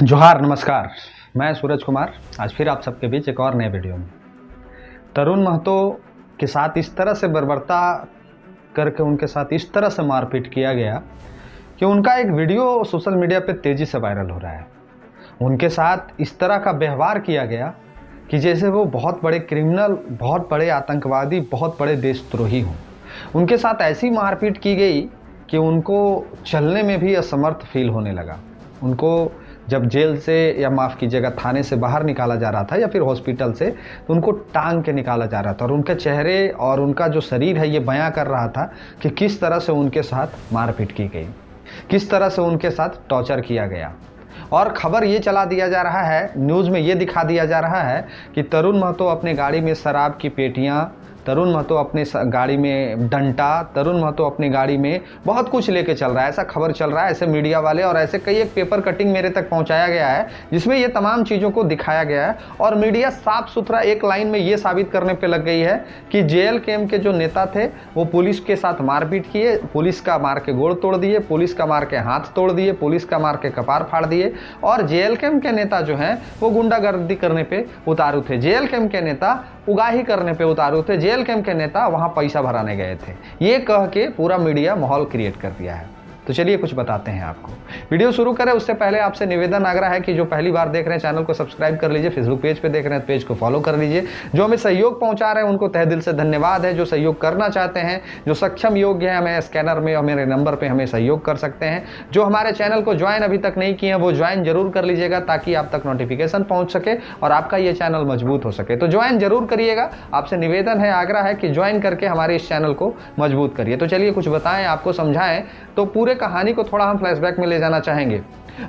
जोहार नमस्कार। मैं सूरज कुमार आज फिर आप सबके बीच एक और नए वीडियो में। तरुण महतो के साथ इस तरह से बर्बरता करके उनके साथ इस तरह से मारपीट किया गया कि उनका एक वीडियो सोशल मीडिया पे तेज़ी से वायरल हो रहा है। उनके साथ इस तरह का व्यवहार किया गया कि जैसे वो बहुत बड़े क्रिमिनल, बहुत बड़े आतंकवादी, बहुत बड़े देशद्रोही हों। उनके साथ ऐसी मारपीट की गई कि उनको चलने में भी असमर्थ फील होने लगा। उनको जब जेल से या माफ़ कीजिएगा थाने से बाहर निकाला जा रहा था या फिर हॉस्पिटल से, तो उनको टांग के निकाला जा रहा था और उनके चेहरे और उनका जो शरीर है ये बयां कर रहा था कि किस तरह से उनके साथ मारपीट की गई, किस तरह से उनके साथ टॉर्चर किया गया। और खबर ये चला दिया जा रहा है, न्यूज़ में ये दिखा दिया जा रहा है कि तरुण महतो अपने गाड़ी में शराब की पेटियाँ, तरुण महतो अपने गाड़ी में डंडा, तरुण महतो अपनी गाड़ी में बहुत कुछ लेके चल रहा है। ऐसा खबर चल रहा है, ऐसे मीडिया वाले और ऐसे कई एक पेपर कटिंग मेरे तक पहुंचाया गया है जिसमें ये तमाम चीज़ों को दिखाया गया है। और मीडिया साफ सुथरा एक लाइन में ये साबित करने पे लग गई है कि JL-KM के जो नेता थे वो पुलिस के साथ मारपीट किए, पुलिस का मार के गोड़ तोड़ दिए, पुलिस का मार के हाथ तोड़ दिए, पुलिस का मार के कपार फाड़ दिए। और JL-KM के नेता जो हैं वो गुंडागर्दी करने पे उतारू थे, JL-KM के नेता उगाही करने पे उतारू थे, JL-KM के नेता वहां पैसा भराने गए थे। ये कह के पूरा मीडिया माहौल क्रिएट कर दिया है। तो चलिए कुछ बताते हैं आपको। वीडियो शुरू करें उससे पहले आपसे निवेदन आग्रह है कि जो पहली बार देख रहे हैं चैनल को सब्सक्राइब कर लीजिए, फेसबुक पेज पे देख रहे हैं पेज को फॉलो कर लीजिए। जो हमें सहयोग पहुंचा रहे हैं उनको तहे दिल से धन्यवाद है। जो सहयोग करना चाहते हैं, जो सक्षम योग्य है, हमें स्कैनर में और मेरे नंबर पर हमें सहयोग कर सकते हैं। जो हमारे चैनल को ज्वाइन अभी तक नहीं किए हैं वो ज्वाइन जरूर कर लीजिएगा ताकि आप तक नोटिफिकेशन पहुँच सके और आपका ये चैनल मजबूत हो सके। तो ज्वाइन जरूर करिएगा, आपसे निवेदन है, आग्रह है कि ज्वाइन करके हमारे इस चैनल को मजबूत करिए। तो चलिए कुछ बताएं, आपको समझाएं। तो पूरे कहानी को थोड़ा हम फ्लैशबैक में ले जाना चाहेंगे।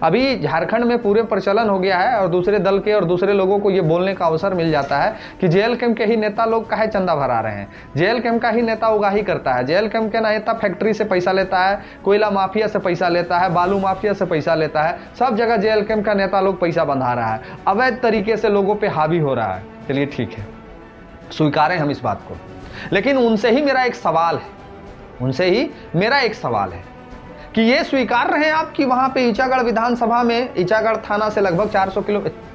अभी झारखंड में पूरे प्रचलन हो गया है और दूसरे दल के और दूसरे लोगों को ये बोलने का अवसर मिल जाता है कि JL-KM के ही नेता लोग काहे चंदा भरा रहे हैं, JL-KM का ही नेता उगाही करता है, JL-KM के नेता फैक्ट्री से पैसा लेता है, कोयला माफिया से पैसा लेता है, बालू माफिया से पैसा लेता है, सब जगह JL-KM का नेता लोग पैसा बंधा रहा है, अवैध तरीके से लोगों पर हावी हो रहा है। चलिए ठीक है, स्वीकारें हम इस बात को। लेकिन उनसे ही मेरा एक सवाल है, उनसे ही मेरा एक सवाल है कि ये स्वीकार रहे हैं आप कि वहां पे ईचागढ़ विधानसभा में, ईचागढ़ थाना से लगभग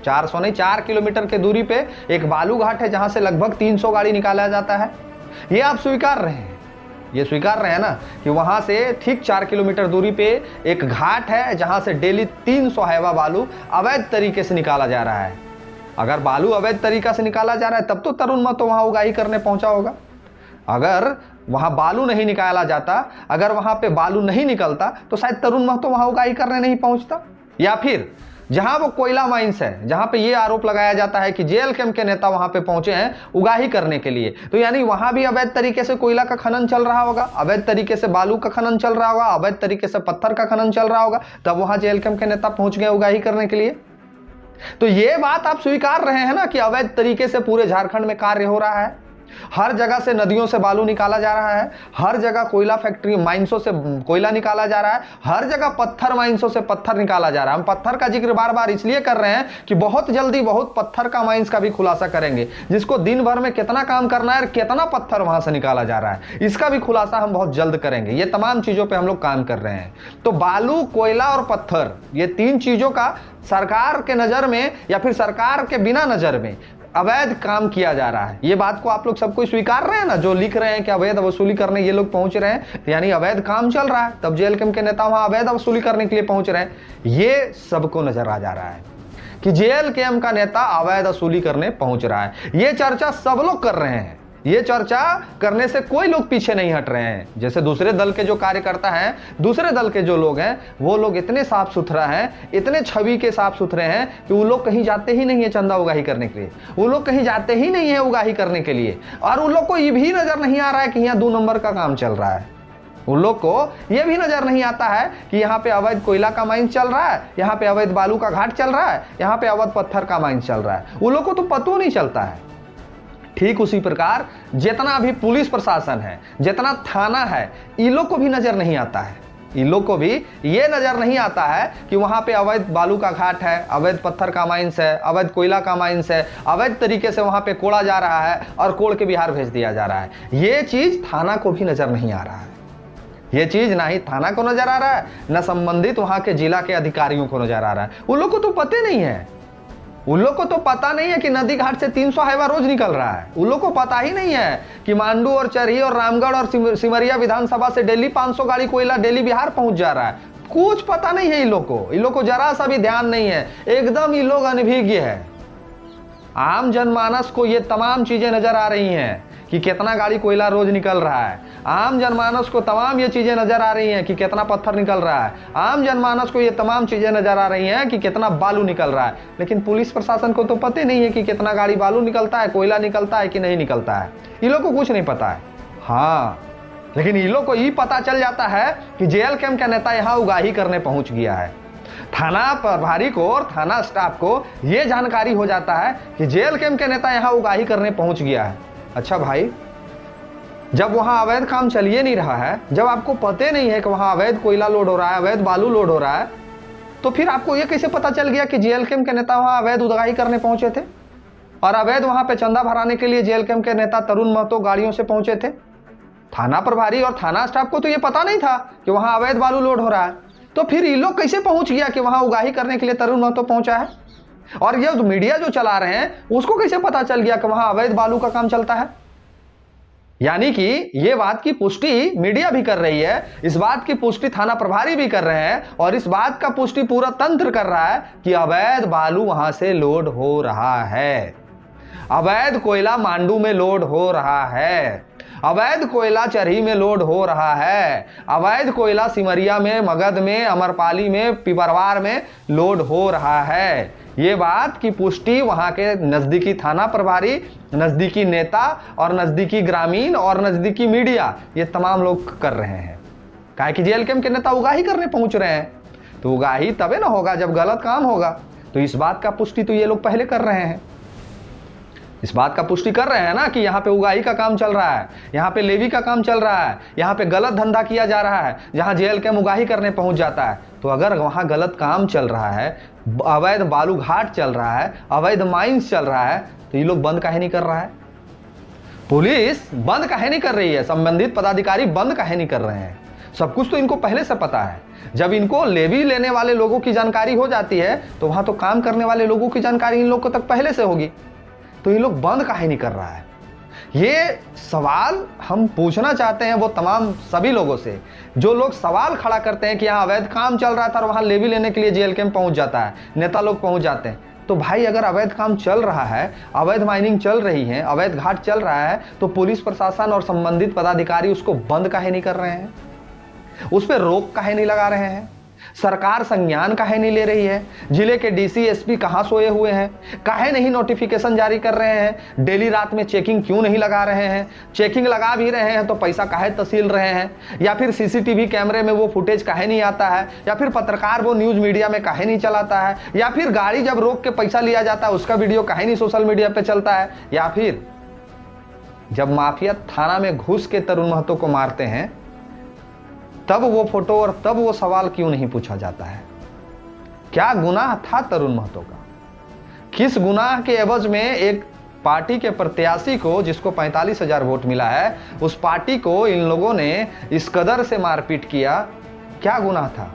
4 किलोमीटर के दूरी पे एक बालू घाट है जहां से लगभग 300 गाड़ी निकाला जाता है। ये आप स्वीकार रहे हैं, ये स्वीकार रहे हैं ना कि वहां से ठीक 4 किलोमीटर दूरी पे एक घाट है जहां से डेली 300 हैवा बालू अवैध तरीके से निकाला जा रहा है। अगर बालू अवैध तरीका से निकाला जा रहा है तब तो तरुण महतो वहां उगाही करने पहुंचा होगा। अगर वहां बालू नहीं निकाला जाता, अगर वहां पे बालू नहीं निकलता तो शायद तरुण महतो वहां उगाही करने नहीं पहुंचता। या फिर जहां वो कोयला माइंस है, जहां पे ये आरोप लगाया जाता है कि JL-KM के नेता वहां पे पहुंचे हैं उगाही करने के लिए, तो यानी वहां भी अवैध तरीके से कोयला का खनन चल रहा होगा, अवैध तरीके से बालू का खनन चल रहा होगा, अवैध तरीके से पत्थर का खनन चल रहा होगा, तब वहां JL-KM के नेता पहुंच गए उगाही करने के लिए। तो ये बात आप स्वीकार रहे हैं ना कि अवैध तरीके से पूरे झारखंड में कार्य हो रहा है। हर जगह से नदियों से बालू निकाला जा रहा है, हर जगह कोयला फैक्ट्री माइंसों से कोयला निकाला जा रहा है, हर जगह पत्थर माइंसों से पत्थर निकाला जा रहा है। हम पत्थर का जिक्र बार बार इसलिए कर रहे हैं कि बहुत जल्दी बहुत पत्थर का माइंस का भी खुलासा करेंगे, जिसको दिन भर में कितना काम करना है और कितना पत्थर वहां से निकाला जा रहा है, इसका भी खुलासा हम बहुत जल्द करेंगे। ये तमाम चीजों पर हम लोग काम कर रहे हैं। तो बालू, कोयला और पत्थर, ये तीन चीजों का सरकार के नजर में या फिर सरकार के बिना नजर में अवैध काम किया जा रहा है। ये बात को आप लोग सबको स्वीकार रहे हैं ना, जो लिख रहे हैं कि अवैध वसूली करने ये लोग पहुंच रहे हैं, यानी अवैध काम चल रहा है, तब JL-KM के नेता वहां अवैध वसूली करने के लिए पहुंच रहे हैं। ये सबको नजर आ जा रहा है कि JL-KM का नेता अवैध वसूली करने पहुंच रहा है। ये चर्चा सब लोग कर रहे हैं, ये चर्चा करने से कोई लोग पीछे नहीं हट रहे हैं। जैसे दूसरे दल के जो कार्यकर्ता हैं, दूसरे दल के जो लोग हैं, वो लोग इतने साफ सुथरा हैं, इतने छवि के साफ सुथरे हैं कि वो लोग कहीं जाते ही नहीं है चंदा उगाही करने के लिए, वो लोग कहीं जाते ही नहीं है उगाही करने के लिए। और उन लोग को ये भी नजर नहीं आ रहा है कि यहाँ 2 नंबर का काम चल रहा है। उन लोग को यह भी नजर नहीं आता है कि यहाँ पे अवैध कोयला का माइंस चल रहा है, यहाँ पे अवैध बालू का घाट चल रहा है, यहाँ पे अवैध पत्थर का माइंस चल रहा है। उन लोग को तो पता नहीं चलता है। ठीक उसी प्रकार जितना भी पुलिस प्रशासन है, जितना थाना है, इन लोग को भी नजर नहीं आता है। इन लोग को भी ये नजर नहीं आता है कि वहां पे अवैध बालू का घाट है, अवैध पत्थर का माइंस है, अवैध कोयला का माइंस है, अवैध तरीके से वहां पे कोड़ा जा रहा है और कोड़ के बिहार भेज दिया जा रहा है। ये चीज थाना को भी नजर नहीं आ रहा है। ये चीज ना ही थाना को नजर आ रहा है, न संबंधित वहां के जिला के अधिकारियों को नजर आ रहा है। उन लोग को तो पता नहीं है, उन लोग को तो पता नहीं है कि नदी घाट से 300 हाइवा रोज निकल रहा है। उन लोग को पता ही नहीं है कि मांडू और चरही और रामगढ़ और सिमरिया विधानसभा से डेली 500 गाड़ी कोयला डेली बिहार पहुंच जा रहा है। कुछ पता नहीं है इन लोग को जरा सा भी ध्यान नहीं है, एकदम ये लोग अनभिज्ञ है। आम जनमानस को ये तमाम चीजें नजर आ रही हैं कि कितना गाड़ी कोयला रोज निकल रहा है। आम जनमानस को तमाम ये चीजें नजर आ रही हैं कि कितना पत्थर निकल रहा है। आम जनमानस को ये तमाम चीजें नजर आ रही हैं कि कितना बालू निकल रहा है। लेकिन पुलिस प्रशासन को तो पता नहीं है कि कितना गाड़ी बालू निकलता है, कोयला निकलता है कि नहीं निकलता है। इन लोग को कुछ नहीं पता है। हाँ, लेकिन इन लोग को ये पता चल जाता है कि जेएल कैंप का नेता यहाँ उगाही करने पहुंच गया है। थाना प्रभारी को और थाना स्टाफ को यह जानकारी हो जाता है कि जेएल कैंप के नेता यहाँ उगाही करने पहुंच गया है। अच्छा भाई, जब वहां अवैध काम चलिए नहीं रहा है, जब आपको पता नहीं है कि वहां अवैध कोयला लोड हो रहा है, अवैध बालू लोड हो रहा है, तो फिर आपको यह कैसे पता चल गया कि जेएल कैंप के नेता वहां अवैध उगाही करने पहुंचे थे और अवैध वहां पे चंदा भराने के लिए जेएल कैंप के नेता तरुण महतो गाड़ियों से पहुंचे थे? थाना प्रभारी और थाना स्टाफ को तो यह पता नहीं था कि वहां अवैध बालू लोड हो रहा है। तो फिर ये लोग कैसे पहुंच गया कि वहां उगाही करने के लिए तरुण महतो पहुंचा है? और ये मीडिया जो चला रहे हैं उसको कैसे पता चल गया कि वहां अवैध बालू का काम चलता है? यानी कि ये बात की पुष्टि मीडिया भी कर रही है, इस बात की पुष्टि थाना प्रभारी भी कर रहे हैं और इस बात का पुष्टि पूरा तंत्र कर रहा है कि अवैध बालू वहां से लोड हो रहा है, अवैध कोयला मांडू में लोड हो रहा है, अवैध कोयला चरही में लोड हो रहा है, अवैध कोयला सिमरिया में, मगध में, अमरपाली में, पिपरवार में लोड हो रहा है। ये बात की पुष्टि वहां के नजदीकी थाना प्रभारी, नजदीकी नेता और नजदीकी ग्रामीण और नजदीकी मीडिया, ये तमाम लोग कर रहे हैं। काहे कि जेएल कैंप के नेता उगाही करने पहुंच रहे हैं, तो उगाही तबे ना होगा जब गलत काम होगा। तो इस बात का पुष्टि तो ये लोग पहले कर रहे हैं, इस बात का पुष्टि कर रहे हैं ना कि यहाँ पे उगाही का काम चल रहा है, यहाँ पे लेवी का काम चल रहा है, यहाँ पे गलत धंधा किया जा रहा है, जहाँ जेएल कैंप उगाही करने पहुंच जाता है। तो अगर वहाँ गलत काम चल रहा है, अवैध बालू घाट चल रहा है, अवैध माइंस चल रहा है, तो ये लोग बंद काहे नहीं कर रहा है? पुलिस बंद काहे नहीं कर रही है? संबंधित पदाधिकारी बंद काहे नहीं कर रहे हैं? सब कुछ तो इनको पहले से पता है। जब इनको लेवी लेने वाले लोगों की जानकारी हो जाती है तो वहां तो काम करने वाले लोगों की जानकारी इन लोगों तक पहले से होगी। तो ये लोग बंद काहे नहीं कर रहा है? ये सवाल हम पूछना चाहते हैं वो तमाम सभी लोगों से जो लोग सवाल खड़ा करते हैं कि यहाँ अवैध काम चल रहा था और वहां लेवी लेने के लिए जेएल कैंप पहुंच जाता है, नेता लोग पहुंच जाते हैं। तो भाई, अगर अवैध काम चल रहा है, अवैध माइनिंग चल रही है, अवैध घाट चल रहा है, तो पुलिस प्रशासन और संबंधित पदाधिकारी उसको बंद काहे नहीं कर रहे हैं? उस पर रोक काहे नहीं लगा रहे हैं? सरकार संज्ञान काहे नहीं ले रही है? जिले के डीसी एसपी कहां सोए हुए हैं? काहे नहीं नोटिफिकेशन जारी कर रहे हैं? डेली रात में चेकिंग क्यों नहीं लगा रहे हैं? चेकिंग लगा भी रहे हैं तो पैसा काहे तसील रहे हैं? या फिर सीसीटीवी कैमरे में वो फुटेज काहे नहीं आता है? या फिर पत्रकार वो न्यूज मीडिया में काहे नहीं चलाता है? या फिर गाड़ी जब रोक के पैसा लिया जाता है उसका वीडियो काहे नहीं सोशल मीडिया पे चलता है? या फिर जब माफिया थाना में घुस के तरुण महतो को मारते हैं तब वो फोटो और तब वो सवाल क्यों नहीं पूछा जाता है? क्या गुनाह था तरुण महतो का? किस गुनाह के एवज में एक पार्टी के प्रत्याशी को, जिसको 45,000 वोट मिला है, उस पार्टी को इन लोगों ने इस कदर से मारपीट किया? क्या गुनाह था?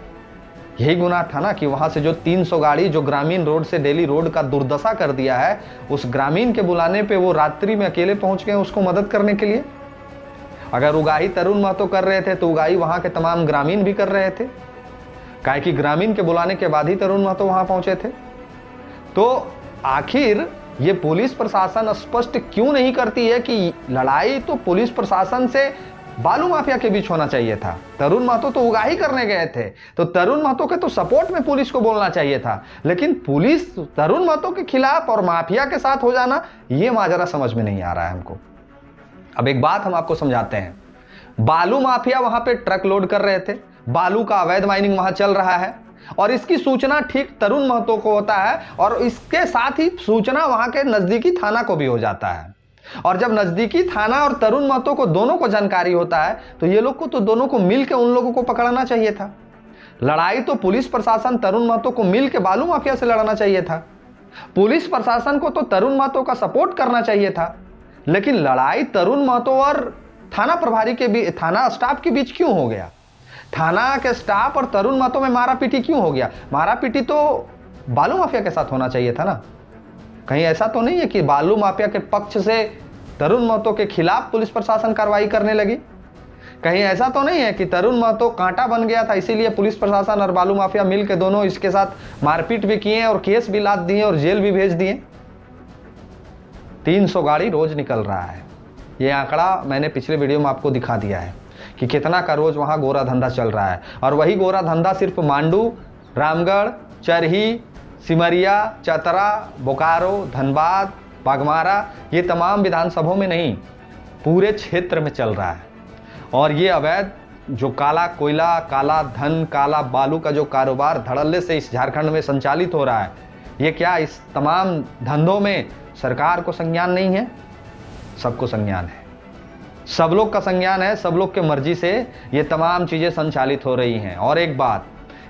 यही गुनाह था ना कि वहां से जो 300 गाड़ी जो ग्रामीण रोड से डेली रोड का दुर्दशा कर दिया है, उस ग्रामीण के बुलाने पे वो रात्रि में अकेले पहुंच गए उसको मदद करने के लिए। अगर उगाही तरुण महतो कर रहे थे तो उगाही वहां के तमाम ग्रामीण भी कर रहे थे, काहे कि ग्रामीण के बुलाने के बाद ही तरुण महतो वहां पहुंचे थे। तो आखिर ये पुलिस प्रशासन स्पष्ट क्यों नहीं करती है कि लड़ाई तो पुलिस प्रशासन से बालू माफिया के बीच होना चाहिए था? तरुण महतो तो उगाही करने गए थे, तो तरुण महतो के तो सपोर्ट में पुलिस को बोलना चाहिए था। लेकिन पुलिस तरुण महतो के खिलाफ और माफिया के साथ हो जाना, ये माजरा समझ में नहीं आ रहा है हमको। अब एक बात हम आपको समझाते हैं। बालू माफिया वहां पे ट्रक लोड कर रहे थे, बालू का अवैध माइनिंग वहां चल रहा है और इसकी सूचना ठीक तरुण महतो को होता है और इसके साथ ही सूचना वहां के नजदीकी थाना को भी हो जाता है। और जब नजदीकी थाना और तरुण महतो को दोनों को जानकारी होता है तो ये लोग को तो दोनों को मिलकर उन लोगों को पकड़ना चाहिए था। लड़ाई तो पुलिस प्रशासन तरुण महतो को मिलकर बालू माफिया से लड़ना चाहिए था। पुलिस प्रशासन को तो तरुण महतो का सपोर्ट करना चाहिए था। लेकिन लड़ाई तरुण महतो और थाना प्रभारी के बीच, थाना स्टाफ के बीच क्यों हो गया? थाना के स्टाफ और तरुण महतो में मारापीटी क्यों हो गया? मारापीटी तो बालू माफिया के साथ होना चाहिए था ना। कहीं ऐसा तो नहीं है कि बालू माफिया के पक्ष से तरुण महतो के खिलाफ पुलिस प्रशासन कार्रवाई करने लगी? कहीं ऐसा तो नहीं है कि तरुण महतो कांटा बन गया था, इसीलिए पुलिस प्रशासन और बालू माफिया मिलकर दोनों इसके साथ मारपीट भी किए और केस भी लाद दिए और जेल भी भेज दिए? 300 गाड़ी रोज निकल रहा है। ये आंकड़ा मैंने पिछले वीडियो में आपको दिखा दिया है कि कितना का रोज वहां गोरा धंधा चल रहा है। और वही गोरा धंधा सिर्फ मांडू, रामगढ़, चरही, सिमरिया, चतरा, बोकारो, धनबाद, बागमारा, ये तमाम विधानसभाओं में नहीं, पूरे क्षेत्र में चल रहा है। और ये अवैध जो काला कोयला, काला धन, काला बालू का जो कारोबार धड़ल्ले से इस झारखंड में संचालित हो रहा है, ये क्या इस तमाम धंधों में सरकार को संज्ञान नहीं है? सबको संज्ञान है, सब लोग का संज्ञान है, सब लोग के मर्जी से ये तमाम चीज़ें संचालित हो रही हैं। और एक बात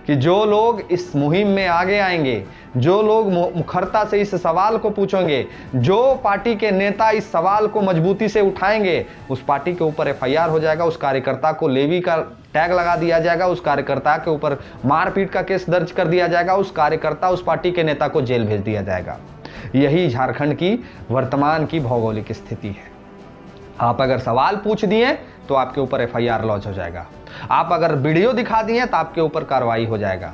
कि जो लोग इस मुहिम में आगे आएंगे, जो लोग मुखरता से इस सवाल को पूछेंगे, जो पार्टी के नेता इस सवाल को मजबूती से उठाएंगे, उस पार्टी के ऊपर एफआईआर हो जाएगा, उस कार्यकर्ता को लेवी का टैग लगा दिया जाएगा, उस कार्यकर्ता के ऊपर मारपीट का केस दर्ज कर दिया जाएगा, उस कार्यकर्ता, उस पार्टी के नेता को जेल भेज दिया जाएगा। यही झारखंड की वर्तमान की भौगोलिक स्थिति है। आप अगर सवाल पूछ दिए तो आपके ऊपर एफआईआर लॉन्च हो जाएगा, आप अगर वीडियो दिखा दिए तो आपके ऊपर कार्रवाई हो जाएगा।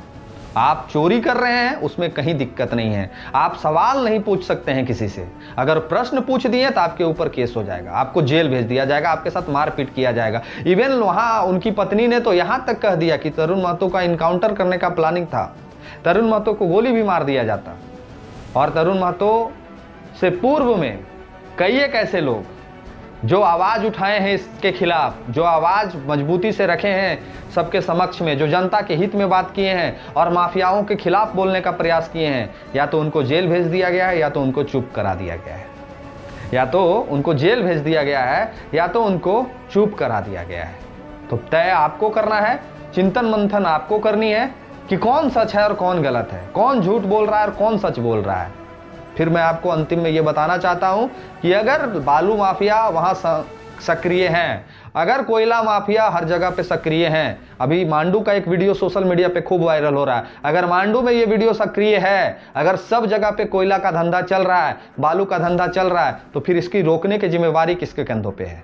आप चोरी कर रहे हैं उसमें कहीं दिक्कत नहीं है, आप सवाल नहीं पूछ सकते हैं किसी से, अगर प्रश्न पूछ दिए तो आपके ऊपर केस हो जाएगा, आपको जेल भेज दिया जाएगा, आपके साथ मारपीट किया जाएगा। इवन वहां उनकी पत्नी ने तो यहां तक कह दिया कि तरुण महतो का इनकाउंटर करने का प्लानिंग था, तरुण महतो को गोली भी मार दिया जाता। और तरुण महतो से पूर्व में कई एक ऐसे लोग जो आवाज उठाए हैं इसके खिलाफ, जो आवाज मजबूती से रखे हैं सबके समक्ष में, जो जनता के हित में बात किए हैं और माफियाओं के खिलाफ बोलने का प्रयास किए हैं, या तो उनको जेल भेज दिया गया है या तो उनको चुप करा दिया गया है, या तो उनको जेल भेज दिया गया है या तो उनको चुप करा दिया गया है। तो तय आपको करना है, चिंतन मंथन आपको करनी है कि कौन सच है और कौन गलत है, कौन झूठ बोल रहा है और कौन सच बोल रहा है। फिर मैं आपको अंतिम में ये बताना चाहता हूं कि अगर बालू माफिया वहां सक्रिय हैं, अगर कोयला माफिया हर जगह पे सक्रिय हैं, अभी मांडू का एक वीडियो सोशल मीडिया पे खूब वायरल हो रहा है, अगर मांडू में ये वीडियो सक्रिय है, अगर सब जगह पे कोयला का धंधा चल रहा है, बालू का धंधा चल रहा है, तो फिर इसकी रोकने की जिम्मेवारी किसके कंधों पे है?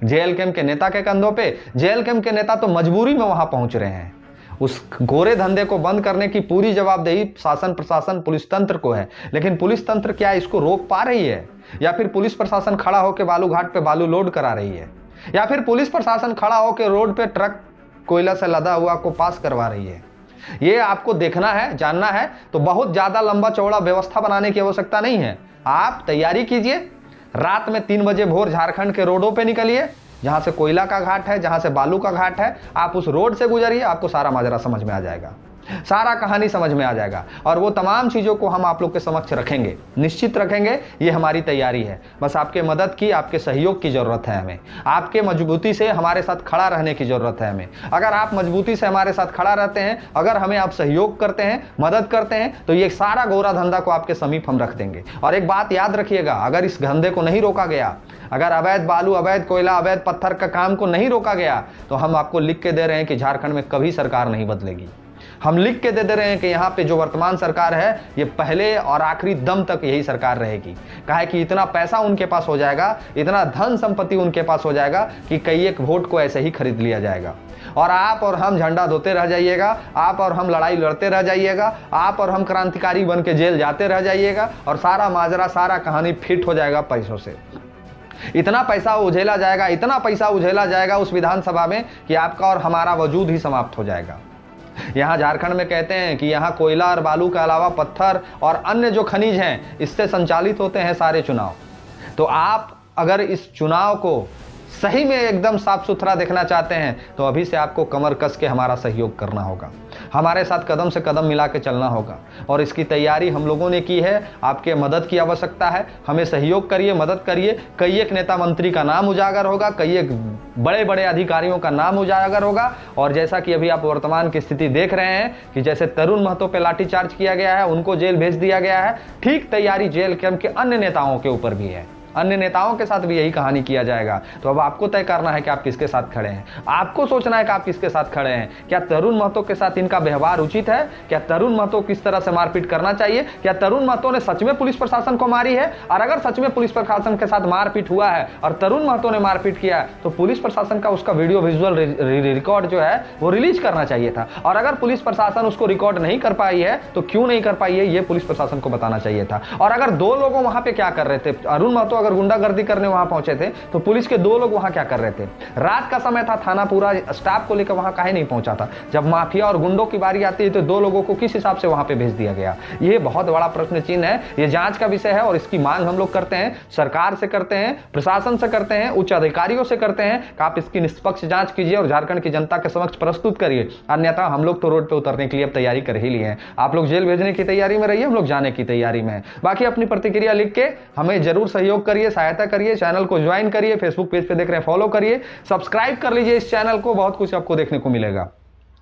जेएलकेएम के नेता के कंधों पे। जेएलकेएम के नेता तो मजबूरी में वहां पहुंच रहे हैं। उस गोरे धंधे को बंद करने की पूरी जवाबदेही शासन प्रशासन पुलिस तंत्र को है, लेकिन पुलिस तंत्र क्या इसको रोक पा रही है? या फिर पुलिस प्रशासन खड़ा होकर बालू घाट पे बालू लोड करा रही है? या फिर पुलिस प्रशासन खड़ा होकर रोड पे ट्रक कोयला से लदा हुआ को पास करवा रही है? ये आपको देखना है, जानना है, तो बहुत ज्यादा लंबा चौड़ा व्यवस्था बनाने की आवश्यकता नहीं है। आप तैयारी कीजिए, रात में 3 बजे भोर झारखंड के रोडों पे निकलिए, जहां से कोयला का घाट है, जहां से बालू का घाट है, आप उस रोड से गुजरिए, आपको सारा माजरा समझ में आ जाएगा, सारा कहानी समझ में आ जाएगा। और वो तमाम चीज़ों को हम आप लोग के समक्ष रखेंगे, निश्चित रखेंगे, ये हमारी तैयारी है। बस आपके मदद की, आपके सहयोग की ज़रूरत है हमें, आपके मजबूती से हमारे साथ खड़ा रहने की ज़रूरत है हमें। अगर आप मजबूती से हमारे साथ खड़ा रहते हैं, अगर हमें आप सहयोग करते हैं, मदद करते हैं, तो ये सारा गोरा धंधा को आपके समीप हम रख देंगे। और एक बात याद रखिएगा, अगर इस धंधे को नहीं रोका गया, अगर अवैध बालू, अवैध कोयला, अवैध पत्थर का काम को नहीं रोका गया, तो हम आपको लिख के दे रहे हैं कि झारखंड में कभी सरकार नहीं बदलेगी। हम लिख के दे रहे हैं कि यहाँ पे जो वर्तमान सरकार है, ये पहले और आखिरी दम तक यही सरकार रहेगी। कहा है कि इतना पैसा उनके पास हो जाएगा, इतना धन संपत्ति उनके पास हो जाएगा कि कई एक वोट को ऐसे ही खरीद लिया जाएगा। और आप और हम झंडा धोते रह जाइएगा, आप और हम लड़ाई लड़ते रह जाइएगा, आप और हम क्रांतिकारी बन के जेल जाते रह जाइएगा, और सारा माजरा, सारा कहानी फिट हो जाएगा पैसों से। इतना पैसा उझेला जाएगा, इतना पैसा उझेला जाएगा उस विधानसभा में कि आपका और हमारा वजूद ही समाप्त हो जाएगा। यहाँ झारखंड में कहते हैं कि यहाँ कोयला और बालू के अलावा पत्थर और अन्य जो खनिज हैं, इससे संचालित होते हैं सारे चुनाव। तो आप अगर इस चुनाव को सही में एकदम साफ सुथरा देखना चाहते हैं, तो अभी से आपको कमर कस के हमारा सहयोग करना होगा, हमारे साथ कदम से कदम मिला के चलना होगा। और इसकी तैयारी हम लोगों ने की है, आपके मदद की आवश्यकता है, हमें सहयोग करिए, मदद करिए। कई एक नेता मंत्री का नाम उजागर होगा, कई एक बड़े बड़े अधिकारियों का नाम उजागर होगा। और जैसा कि अभी आप वर्तमान की स्थिति देख रहे हैं कि जैसे तरुण महतो पे लाठीचार्ज किया गया है, उनको जेल भेज दिया गया है, ठीक तैयारी जेएलकेएम के अन्य नेताओं के ऊपर भी है। अन्य नेताओं के साथ भी यही कहानी किया जाएगा। तो अब आपको तय करना है कि आप किसके साथ खड़े हैं, आपको सोचना है कि आप किसके साथ खड़े हैं। क्या तरुण महतो के साथ इनका व्यवहार उचित है? क्या तरुण महतो किस तरह से मारपीट करना चाहिए? क्या तरुण महतो ने सच में पुलिस प्रशासन को मारी है? और अगर सच में पुलिस प्रशासन के साथ मारपीट हुआ है और तरुण महतो ने मारपीट किया है, तो पुलिस प्रशासन का उसका वीडियो विजुअल रिकॉर्ड जो है वो रिलीज करना चाहिए था। और अगर पुलिस प्रशासन उसको रिकॉर्ड नहीं कर पाई है तो क्यों नहीं कर पाई है, ये पुलिस प्रशासन को बताना चाहिए था। और अगर दो लोगों वहां पे क्या कर रहे थे, अरुण महतो अगर गुंडागर्दी करने वहां पहुंचे थे तो पुलिस के दो लोग वहां क्या कर रहे थे? रात का समय था, थाना पूरा स्टाफ को लेकर वहां काहे नहीं पहुंचा था? जब माफिया और गुंडों की बारी आती है तो दो लोगों को किस हिसाब से वहां पे भेज दिया गया? ये बहुत बड़ा प्रश्न चिन्ह है, ये जांच का विषय है और इसकी मांग हम लोग करते हैं, सरकार से करते हैं, प्रशासन से करते हैं, उच्च अधिकारियों से करते हैं कि आप इसकी निष्पक्ष जांच कीजिए और झारखंड की जनता के समक्ष प्रस्तुत करिए। अन्यथा हम लोग तो रोड पे उतरने के लिए अब तैयारी कर ही लिए हैं। आप लोग जेल भेजने की तैयारी में रहिए, हम लोग जाने की तैयारी में हैं। बाकी अपनी प्रतिक्रिया लिख के हमें जरूर सहयोग करिए, सहायता करिए, चैनल को ज्वाइन करिए, फेसबुक पेज पे देख रहे हैं फॉलो करिए, सब्सक्राइब कर लीजिए इस चैनल को, बहुत कुछ आपको देखने को मिलेगा।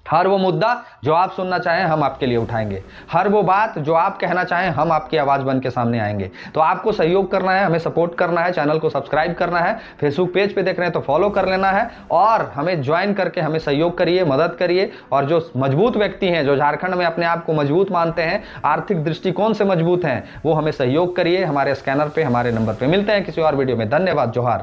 हर वो मुद्दा जो आप सुनना चाहें हम आपके लिए उठाएंगे, हर वो बात जो आप कहना चाहें हम आपकी आवाज बन के सामने आएंगे। तो आपको सहयोग करना है, हमें सपोर्ट करना है, चैनल को सब्सक्राइब करना है, फेसबुक पेज पे देख रहे हैं तो फॉलो कर लेना है और हमें ज्वाइन करके हमें सहयोग करिए, मदद करिए। और जो मजबूत व्यक्ति हैं, जो झारखंड में अपने आप को मजबूत मानते हैं, आर्थिक दृष्टिकोण से मजबूत हैं, वो हमें सहयोग करिए। हमारे स्कैनर पे, हमारे नंबर पे मिलते हैं किसी और वीडियो में। धन्यवाद, जोहार।